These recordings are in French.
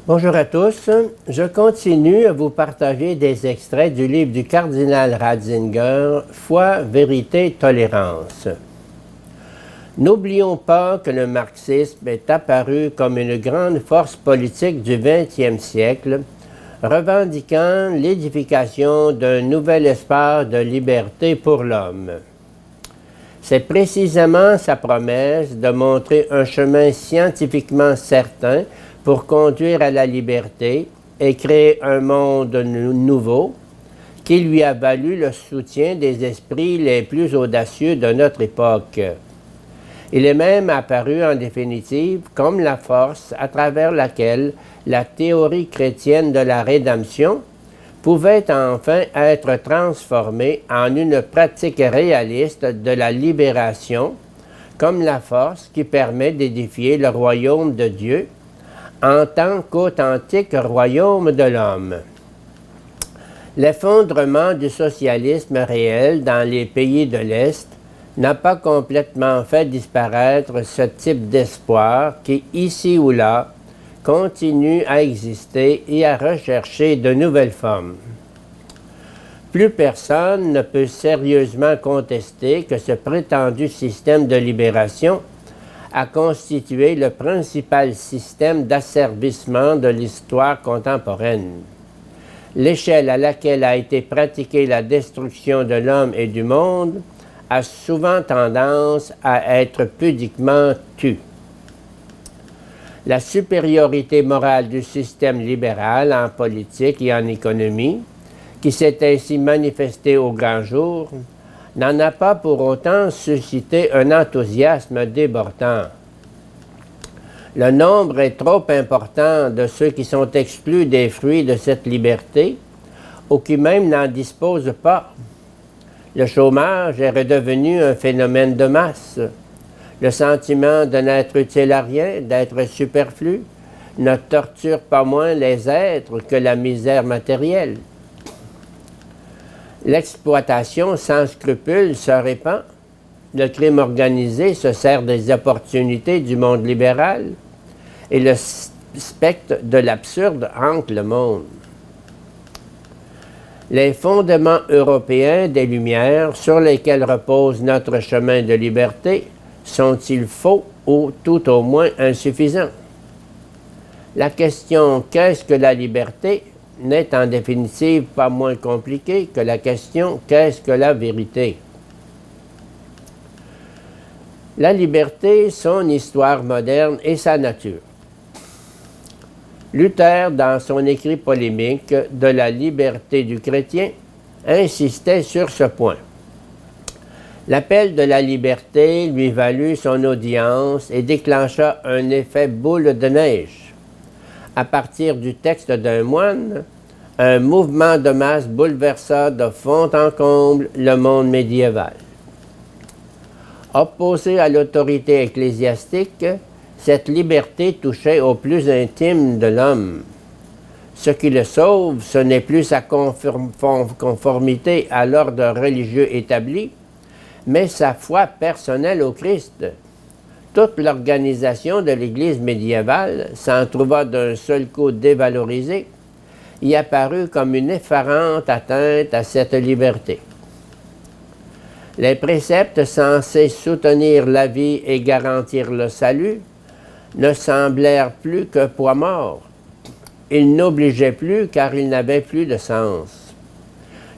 Bonjour à tous. Je continue à vous partager des extraits du livre du cardinal Ratzinger, Foi, vérité, tolérance. N'oublions pas que le marxisme est apparu comme une grande force politique du XXe siècle, revendiquant l'édification d'un nouvel espace de liberté pour l'homme. C'est précisément sa promesse de montrer un chemin scientifiquement certain pour conduire à la liberté et créer un monde nouveau qui lui a valu le soutien des esprits les plus audacieux de notre époque. Il est même apparu en définitive comme la force à travers laquelle la théorie chrétienne de la rédemption pouvait enfin être transformée en une pratique réaliste de la libération, comme la force qui permet d'édifier le royaume de Dieu en tant qu'authentique royaume de l'homme. L'effondrement du socialisme réel dans les pays de l'Est n'a pas complètement fait disparaître ce type d'espoir qui, ici ou là, continue à exister et à rechercher de nouvelles formes. Plus personne ne peut sérieusement contester que ce prétendu système de libération a constitué le principal système d'asservissement de l'histoire contemporaine. L'échelle à laquelle a été pratiquée la destruction de l'homme et du monde a souvent tendance à être pudiquement tue. La supériorité morale du système libéral en politique et en économie, qui s'est ainsi manifestée au grand jour, n'en a pas pour autant suscité un enthousiasme débordant. Le nombre est trop important de ceux qui sont exclus des fruits de cette liberté ou qui même n'en disposent pas. Le chômage est redevenu un phénomène de masse. Le sentiment de n'être utile à rien, d'être superflu, ne torture pas moins les êtres que la misère matérielle. L'exploitation sans scrupule se répand. Le crime organisé se sert des opportunités du monde libéral et le spectre de l'absurde hante le monde. Les fondements européens des Lumières sur lesquels repose notre chemin de liberté sont-ils faux ou tout au moins insuffisants? La question « Qu'est-ce que la liberté ?» n'est en définitive pas moins compliquée que la question « Qu'est-ce que la vérité ?» La liberté, son histoire moderne et sa nature. Luther, dans son écrit polémique de la liberté du chrétien, insistait sur ce point. L'appel de la liberté lui valut son audience et déclencha un effet boule de neige. À partir du texte d'un moine, un mouvement de masse bouleversa de fond en comble le monde médiéval. Opposée à l'autorité ecclésiastique, cette liberté touchait au plus intime de l'homme. Ce qui le sauve, ce n'est plus sa conformité à l'ordre religieux établi, mais sa foi personnelle au Christ. Toute l'organisation de l'Église médiévale s'en trouva d'un seul coup dévalorisée et apparut comme une effarante atteinte à cette liberté. Les préceptes censés soutenir la vie et garantir le salut ne semblèrent plus que poids mort. Ils n'obligeaient plus car ils n'avaient plus de sens.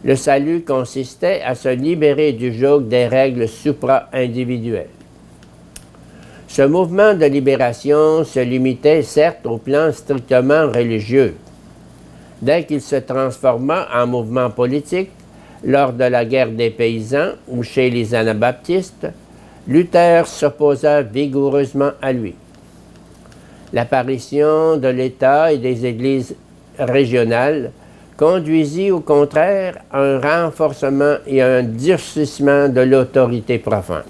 Le salut consistait à se libérer du joug des règles supra-individuelles. Ce mouvement de libération se limitait certes au plan strictement religieux. Dès qu'il se transforma en mouvement politique, lors de la guerre des paysans ou chez les anabaptistes, Luther s'opposa vigoureusement à lui. L'apparition de l'État et des églises régionales conduisit au contraire à un renforcement et à un durcissement de l'autorité profane.